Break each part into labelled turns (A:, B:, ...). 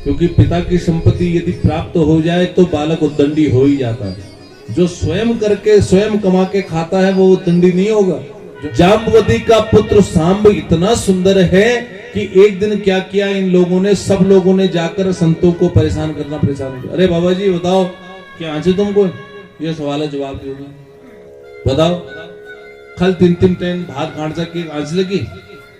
A: क्योंकि पिता की संपत्ति यदि प्राप्त हो जाए तो बालक उद्दंडी हो ही जाता है। जो स्वयं करके स्वयं कमा के खाता है वो उद्दंडी नहीं होगा। जाम्बवती का पुत्र सांब इतना सुंदर है कि एक दिन क्या किया इन लोगों ने, सब लोगों ने जाकर संतों को परेशान किया। अरे बाबा जी बताओ क्या आंचे तुमको, ये सवाल जवाब दो बताओ। कल 3 ट्रेन भात खाड़ के आज लगी,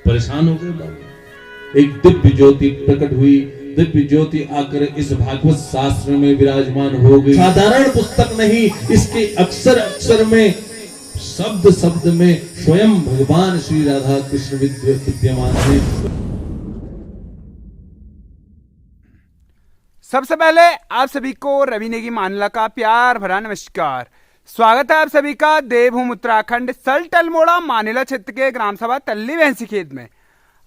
A: परेशान हो गए। एक दिव्य ज्योति प्रकट हुई, दिव्य ज्योति आकर इस भागवत शास्त्र में विराजमान हो गई। साधारण पुस्तक नहीं, इसके अक्षर अक्षर में, शब्द शब्द में स्वयं भगवान श्री राधा कृष्ण विद्यमान है।
B: सबसे पहले आप सभी को रवि नेगी मानला का प्यार भरा नमस्कार। स्वागत है आप सभी का देवभूमि उत्तराखंड सल्ट अल्मोड़ा मानेला क्षेत्र के ग्राम सभा तल्ली भैंसी खेत में।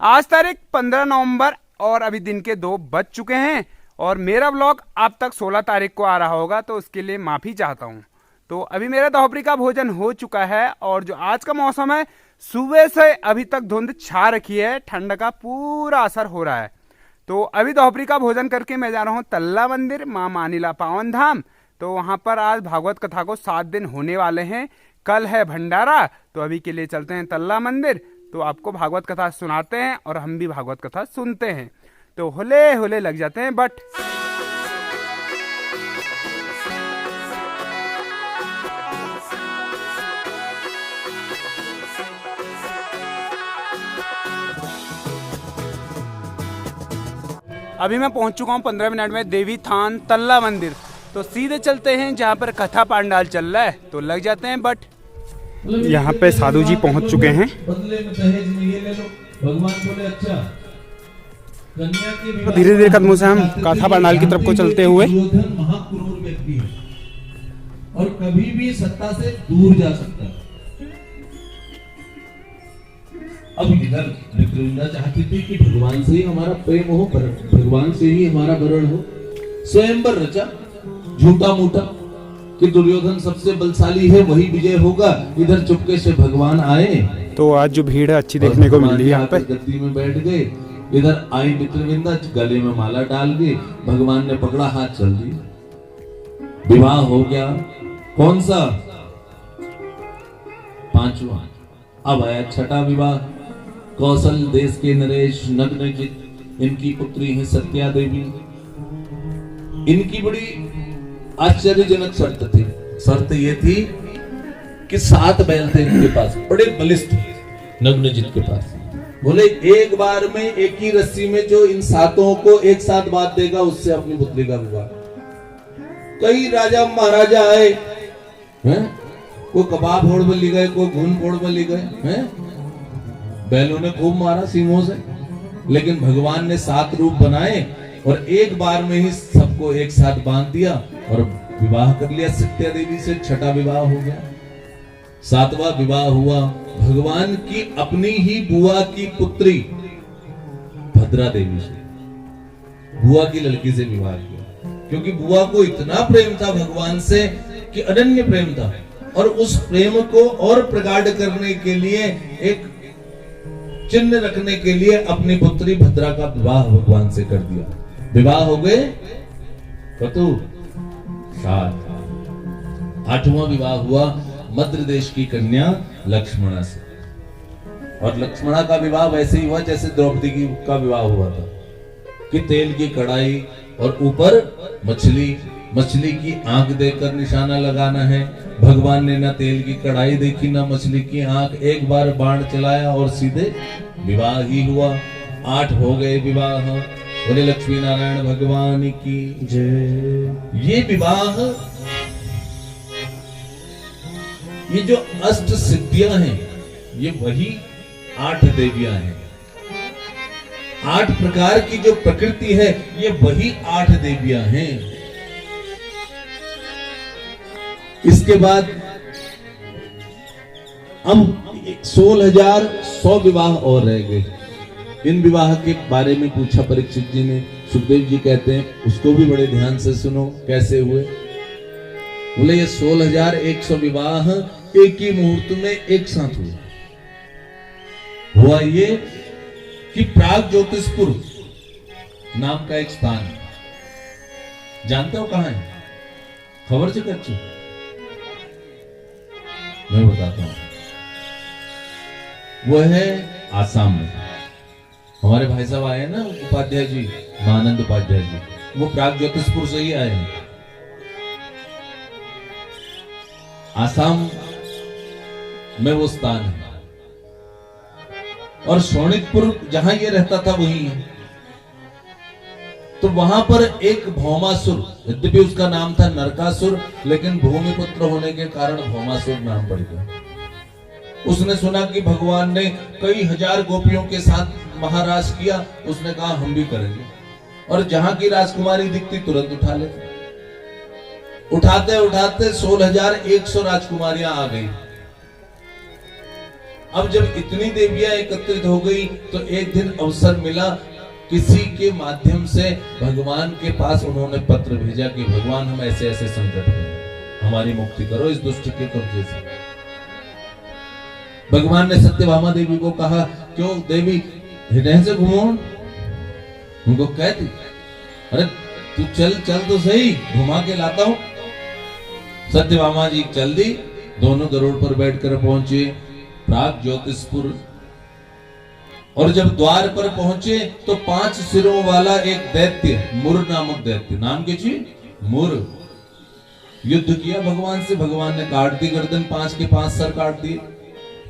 B: आज तारीख 15 नवंबर और अभी दिन के 2 बज चुके हैं और मेरा व्लॉग आप तक 16 तारीख को आ रहा होगा, तो उसके लिए माफ़ी चाहता हूं। तो अभी मेरा दोपहरी का भोजन हो चुका है और जो आज का मौसम है, सुबह से अभी तक धुंध छा रखी है, ठंड का पूरा असर हो रहा है। तो अभी दोपहरी का भोजन करके मैं जा रहा हूँ तल्ला मंदिर, माँ मानिला पावन धाम। तो वहाँ पर आज भागवत कथा को 7 दिन होने वाले हैं। कल है भंडारा, तो अभी के लिए चलते हैं तल्ला मंदिर। तो आपको भागवत कथा सुनाते हैं और हम भी भागवत कथा सुनते हैं। तो होले होले लग जाते हैं बट अभी मैं पहुंच चुका हूं 15 मिनट में देवी थान तल्ला मंदिर। तो सीधे चलते हैं जहां पर कथा पांडाल चल रहा है, तो लग जाते हैं बट यहाँ पे साधु जी पहुंच चुके हैं। तो धीरे धीरे कदमों से हम कथा पांडाल की तरफ को चलते हुए
A: महाक्रूर व्यक्ति है और कभी भी सत्ता से दूर जा सकता है। अब इधर विक्रमदा चाहती थी कि भगवान से ही हमारा प्रेम हो, भगवान से ही हमारा वरण हो। स्वयंवर रचा झूठा मूठा कि दुर्योधन सबसे बलशाली है, वही विजय होगा। इधर चुपके से भगवान आए
B: तो आज जो भीड़ है अच्छी देखने को मिल रही है। यहाँ पे
A: गद्दी में बैठ गए, इधर आई विक्रमदा, गले में माला डाल दी, भगवान ने पकड़ा, हाथ चल दिया, विवाह हो गया। कौन सा? 5वां। अब आया 6ठा विवाह। कौशल देश के नरेश नग्नजित, इनकी पुत्री है सत्या देवी। इनकी बड़ी आश्चर्यजनक शर्त थी। शर्त ये थी कि 7 बैल थे इनके पास, बड़े बलिष्ठ नग्नजित के पास। बोले एक बार में एक ही रस्सी में जो इन 7 को एक साथ बांध देगा, उससे अपनी पुत्री का विवाह। कई राजा महाराजा आए हैं, कोई कबाब फोड़ में ले गए, कोई घून फोड़ में ले गए हैं, बैलों ने खूब मारा सींगों से, लेकिन भगवान ने 7 रूप बनाए और एक बार में ही सबको एक साथ बांध दिया और विवाह कर लिया सत्या देवी से। 6ठा विवाह हो गया। 7वां विवाह हुआ भगवान की अपनी ही बुआ की पुत्री भद्रा देवी से, बुआ की लड़की से विवाह किया, क्योंकि बुआ को इतना प्रेम था भगवान से कि अनन्य प्रेम था। और उस प्रेम को और प्रगाढ़ करने के लिए, एक चिन्ह रखने के लिए अपनी पुत्री भद्रा का विवाह भगवान से कर दिया। विवाह हो गए कतु 7। 8वां विवाह हुआ मध्य देश की कन्या लक्ष्मणा से। और लक्ष्मणा का विवाह वैसे ही हुआ जैसे द्रौपदी का विवाह हुआ था, कि तेल की कढ़ाई और ऊपर मछली, मछली की आंख देकर निशाना लगाना है। भगवान ने ना तेल की कढ़ाई देखी ना मछली की आंख, एक बार बाण चलाया और सीधे विवाह ही हुआ। 8 हो गए विवाह। बोले लक्ष्मी नारायण भगवान की जय। ये विवाह, ये जो अष्ट सिद्धियां हैं, ये वही 8 देवियां हैं। 8 प्रकार की जो प्रकृति है, ये वही 8 देवियां हैं। इसके बाद हम 16,100 विवाह और रह गए। इन विवाह के बारे में पूछा परीक्षित जी ने। सुखदेव जी कहते हैं उसको भी बड़े ध्यान से सुनो कैसे हुए। बोले ये 16,100 विवाह एक ही मुहूर्त में एक साथ हुआ ये कि प्राग ज्योतिषपुर नाम का एक स्थान है, जानते हो कहां है? खबर से कच्चू मैं बताता हूं। वो है आसाम में। हमारे भाई साहब आए हैं ना, उपाध्याय जी, महानंद उपाध्याय जी, वो प्राग ज्योतिषपुर से ही आए हैं। आसाम में वो स्थान है और शोणितपुर जहां ये रहता था वही है। तो वहां पर एक भौमासुर, यद्यपि उसका नाम था नरकासुर, लेकिन भूमिपुत्र होने के कारण भौमासुर नाम पड़ गया। उसने सुना कि भगवान ने कई हजार गोपियों के साथ महाराज किया, उसने कहा हम भी करेंगे, और जहां की राजकुमारी दिखती तुरंत उठा लेते। उठाते उठाते 16,100 राजकुमारियां आ गई। अब जब इतनी देवियां एकत्रित हो गई तो एक दिन अवसर मिला, किसी के माध्यम से भगवान के पास उन्होंने पत्र भेजा कि भगवान हम ऐसे ऐसे संकट में, हमारी मुक्ति करो इस दुष्ट के कब्जे से। भगवान ने सत्यभामा देवी को कहा, क्यों देवी हृदय से घूमो? उनको कहती, अरे तू चल चल तो सही, घुमा के लाता हूं। सत्यभामा जी चल दी, दोनों गरुड़ पर बैठकर पहुंचे प्राग ज्योतिषपुर। और जब द्वार पर पहुंचे तो 5 सिरों वाला एक दैत्य, मुर नामक दैत्य, नाम क्या चीज? मुर, युद्ध किया भगवान से। भगवान ने काट दी गर्दन, 5 के 5 सर काट दिए।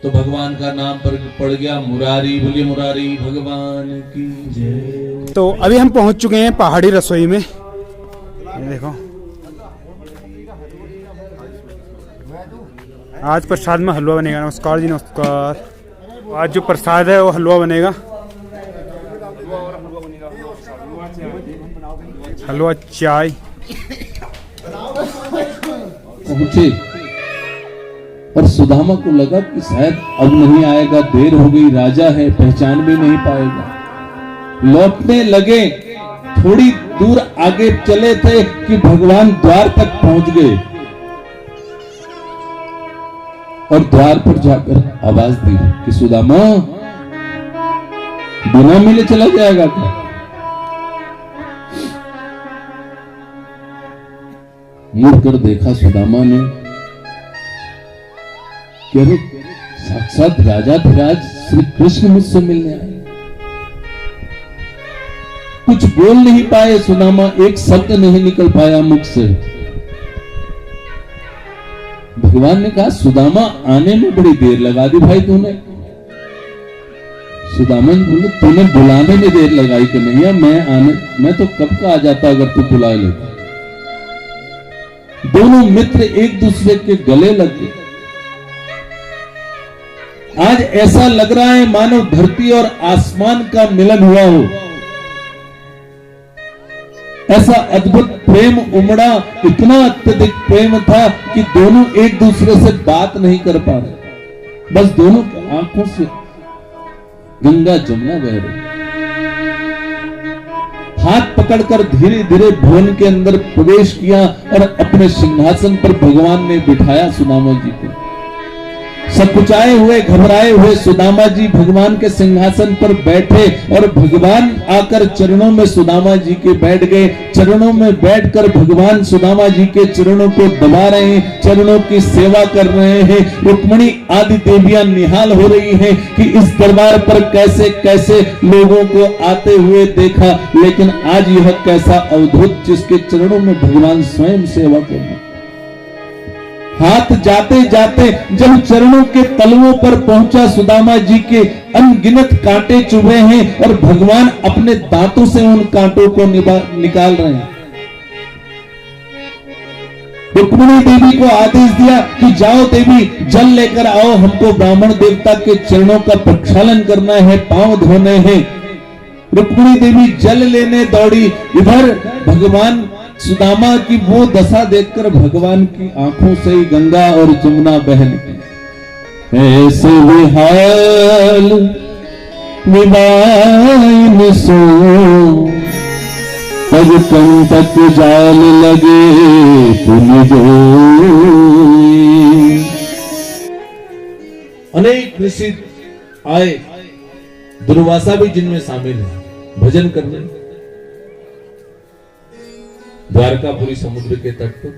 A: तो भगवान का नाम पर पड़ गया मुरारी। बोलिए मुरारी भगवान की जय।
B: तो अभी हम पहुंच चुके हैं पहाड़ी रसोई में। ये देखो, आज प्रसाद में हलवा बनेगा। नमस्कार जी, नमस्कार। आज जो प्रसाद है वो हलवा बनेगा, हलवा चाय।
A: पहुंचे और सुदामा को लगा कि शायद अब नहीं आएगा, देर हो गई, राजा है, पहचान भी नहीं पाएगा। लौटने लगे, थोड़ी दूर आगे चले थे कि भगवान द्वार तक पहुंच गए और द्वार पर जाकर आवाज दी कि सुदामा बिना मिले चला जाएगा क्या? मुड़कर देखा सुदामा ने कि अरे साक्षात राजाधिराज श्री कृष्ण मुझसे मिलने आए। कुछ बोल नहीं पाए सुदामा, एक शब्द नहीं निकल पाया मुख से। भगवान ने कहा, सुदामा आने में बड़ी देर लगा दी भाई तूने। सुदामा जी बोले, तूने बुलाने में देर लगाई कि नहीं है? मैं तो कब का आ जाता अगर तू बुला लेता। दोनों मित्र एक दूसरे के गले लग गए। आज ऐसा लग रहा है मानो धरती और आसमान का मिलन हुआ हो। ऐसा अद्भुत प्रेम उमड़ा, इतना अत्यधिक प्रेम था कि दोनों एक दूसरे से बात नहीं कर पा रहे। बस दोनों की आंखों से गंगा जमुना बह रही। हाथ पकड़कर धीरे धीरे भवन के अंदर प्रवेश किया और अपने सिंहासन पर भगवान ने बिठाया सुदामा जी को। सकुचाए हुए, घबराए हुए सुदामा जी भगवान के सिंहासन पर बैठे और भगवान आकर चरणों में सुदामा जी के बैठ गए। चरणों में बैठकर भगवान सुदामा जी के चरणों को दबा रहे हैं, चरणों की सेवा कर रहे हैं। रुक्मिणी आदि देवियां निहाल हो रही हैं कि इस दरबार पर कैसे कैसे लोगों को आते हुए देखा, लेकिन आज यह कैसा अवधूत जिसके चरणों में भगवान स्वयं सेवा कर रहे हैं। हाथ जाते जाते जब चरणों के तलवों पर पहुंचा, सुदामा जी के अनगिनत कांटे चुभे हैं और भगवान अपने दांतों से उन कांटों को निकाल रहे हैं। रुक्मिणी देवी को आदेश दिया कि जाओ देवी, जल लेकर आओ, हमको ब्राह्मण देवता के चरणों का प्रक्षालन करना है, पांव धोने हैं। रुक्मिणी देवी जल लेने दौड़ी। इधर भगवान सुदामा की वो दशा देखकर भगवान की आंखों से ही गंगा और जमुना बह निकली। ऐसे विहाल विवाइन सो, पग कंटक जाल लगे तुम जो। अनेक ऋषि आए, दुर्वासा भी जिनमें शामिल है, भजन करने। द्वारकापुरी समुद्र के तट पर।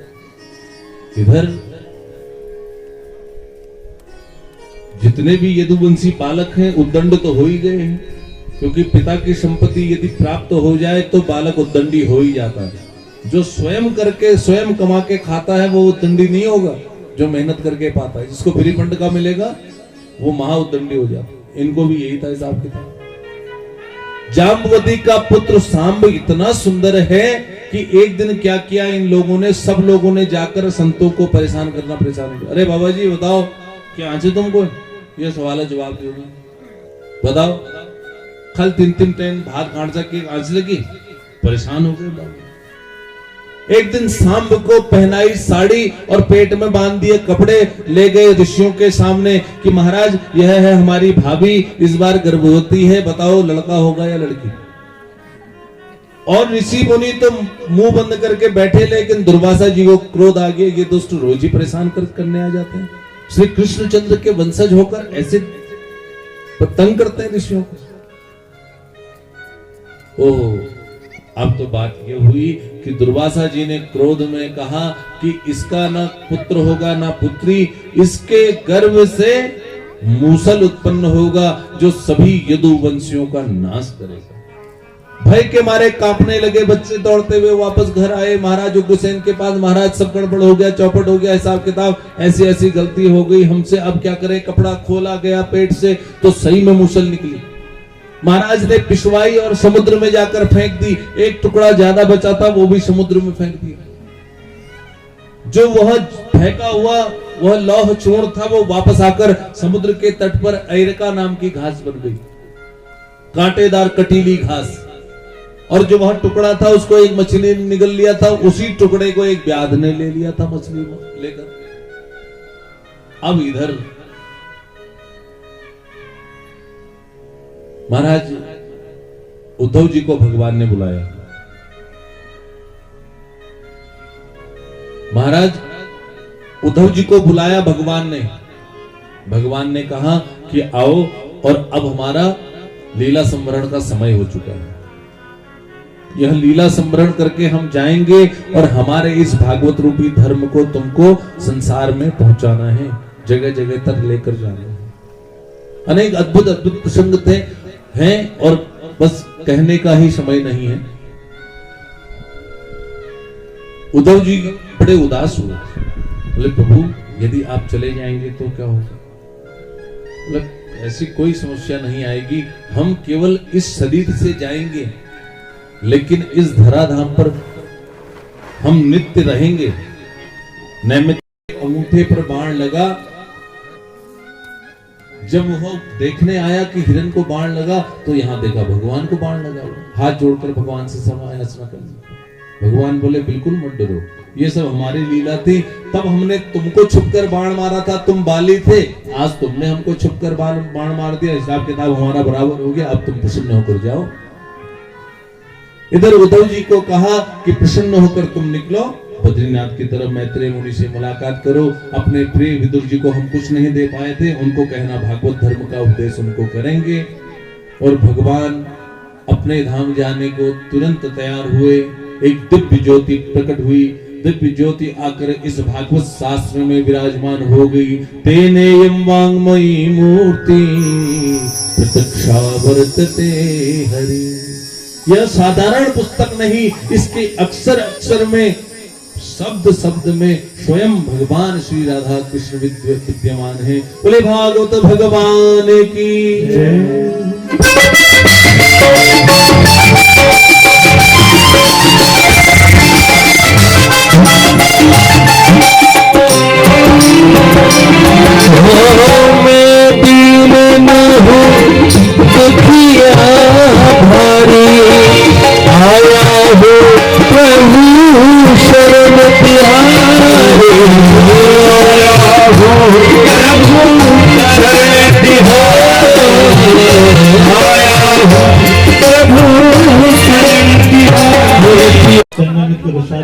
A: इधर जितने भी यदुवंशी बालक हैं उद्दंड तो हो ही गए हैं, क्योंकि पिता की संपत्ति यदि प्राप्त हो जाए तो बालक उद्दंडी हो ही जाता है। जो स्वयं करके स्वयं कमा के खाता है वो उद्दंडी नहीं होगा, जो मेहनत करके पाता है। जिसको फ्री फंड का मिलेगा वो महा उद्दंडी हो जाता है। इनको भी यही था हिसाब किताब। जाम्बवती का पुत्र सांब इतना सुंदर है कि एक दिन क्या किया इन लोगों ने, सब लोगों ने जाकर संतों को परेशान किया। अरे बाबा जी बताओ क्या आज तुमको ये सवाल जवाब दोगे, बताओ। कल 3-3 टाइम भात खाने सके आज लगी, परेशान हो गए। एक दिन सांब को पहनाई साड़ी और पेट में बांध दिए कपड़े, ले गए ऋषियों के सामने कि महाराज यह है हमारी भाभी, इस बार गर्भवती है, बताओ लड़का होगा या लड़की। और ऋषि मुनि तो मुंह बंद करके बैठे, लेकिन दुर्वासा जी को क्रोध आ गया। ये दुष्ट रोज ही परेशान करने आ जाते हैं। श्री कृष्णचंद्र के वंशज होकर ऐसे तंग करते हैं ऋषियों को। ओह, अब तो बात ये हुई कि दुर्वासा जी ने क्रोध में कहा कि इसका ना पुत्र होगा ना पुत्री, इसके गर्भ से मूसल उत्पन्न होगा जो सभी यदुवंशियों का नाश करेगा। भय के मारे कांपने लगे बच्चे, दौड़ते हुए वापस घर आए महाराज उग्रसेन के पास। महाराज सब गड़बड़ हो गया, चौपट हो गया, हिसाब किताब, ऐसी ऐसी गलती हो गई हमसे, अब क्या करें। कपड़ा खोला गया पेट से तो सही में मूसल निकली। महाराज ने पिछवाई और समुद्र में जाकर फेंक दी। एक टुकड़ा ज्यादा बचा था वो भी समुद्र में फेंक दिया। जो वह फेंका हुआ वह लौह चूर्ण था वो वापस आकर समुद्र के तट पर ऐरका नाम की घास बन गई, कांटेदार कटीली घास। और जो वह टुकड़ा था उसको एक मछली ने निगल लिया था, उसी टुकड़े को एक व्याध ने ले लिया था मछली में लेकर। अब इधर महाराज उद्धव जी को भगवान ने बुलाया। महाराज उद्धव जी को बुलाया भगवान ने। भगवान ने कहा कि आओ, और अब हमारा लीला संवरण का समय हो चुका है। यह लीला संवरण करके हम जाएंगे और हमारे इस भागवत रूपी धर्म को तुमको संसार में पहुंचाना है, जगह जगह तक लेकर जाना है। अनेक अद्भुत अद्भुत प्रसंग थे हैं और बस कहने का ही समय नहीं है। उद्धव जी बड़े उदास हुए, बोले प्रभु यदि आप चले जाएंगे तो क्या होगा। बोले ऐसी कोई समस्या नहीं आएगी, हम केवल इस शरीर से जाएंगे लेकिन इस धराधाम पर हम नित्य रहेंगे। नैमित्तिक अंगूठे पर बाण लगा, जब वह देखने आया कि हिरण को बाण लगा तो यहां देखा भगवान को बाण लगा। हाथ जोड़कर भगवान से समायाचना कर। भगवान बोले बिल्कुल मत डरो, ये सब हमारी लीला थी। तब हमने तुमको छुपकर बाण मारा था, तुम बाली थे, आज तुमने हमको छुपकर बाण मार दिया, हिसाब किताब हमारा बराबर हो गया, अब तुम प्रसन्न होकर जाओ। इधर उद्धव जी को कहा कि प्रसन्न होकर तुम निकलो बद्रीनाथ की तरफ, मैत्रेय मुनि से मुलाकात करो। अपने प्रिय विदुर जी को हम कुछ नहीं दे पाए थे, उनको कहना भागवत धर्म का उपदेश उनको करेंगे। और भगवान अपने धाम जाने को तुरंत तैयार हुए। एक दिव्य ज्योति प्रकट हुई, दिव्य ज्योति आकर इस भागवत शास्त्र में विराजमान हो गई। तेनेयं वाङ्मयी मूर्ति प्रत्यक्षा वर्तते हरि। यह साधारण पुस्तक नहीं, इसके अक्षर अक्षर में, शब्द शब्द में स्वयं भगवान श्री राधा कृष्ण विद्यमान है। बोले भागवत भगवान की जय। मैं दीन हूँ दुखिया भारी, आया हो प्रभु शरण तिहारे, आया हो प्रभु शरण तिहारे, आया हो प्रभु शरण तिहारे।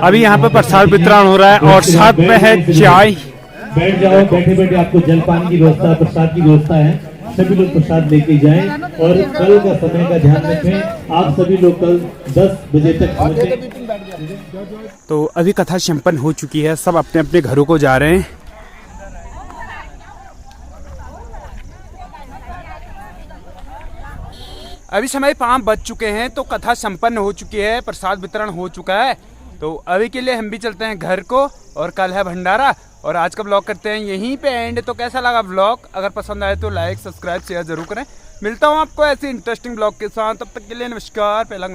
B: अभी यहाँ पे प्रसाद वितरण हो रहा है और साथ में है चाय।
C: बैठ जाओ, बैठे बैठे आपको जलपान की व्यवस्था, प्रसाद की व्यवस्था है। सभी लोग प्रसाद लेके जाएं और कल का समय का ध्यान रखें। आप सभी लोग कल 10 बजे तक पहुंचे।
B: तो अभी कथा संपन्न हो चुकी है, सब अपने अपने घरों को जा रहे हैं। अभी समय 5 बज चुके हैं, तो कथा संपन्न हो चुकी है, प्रसाद वितरण हो चुका है। तो अभी के लिए हम भी चलते हैं घर को, और कल है भंडारा। और आज का ब्लॉग करते हैं यहीं पे एंड। तो कैसा लगा ब्लॉग? अगर पसंद आए तो लाइक सब्सक्राइब शेयर जरूर करें। मिलता हूँ आपको ऐसे इंटरेस्टिंग ब्लॉग के साथ, तब तक के लिए नमस्कार। पहला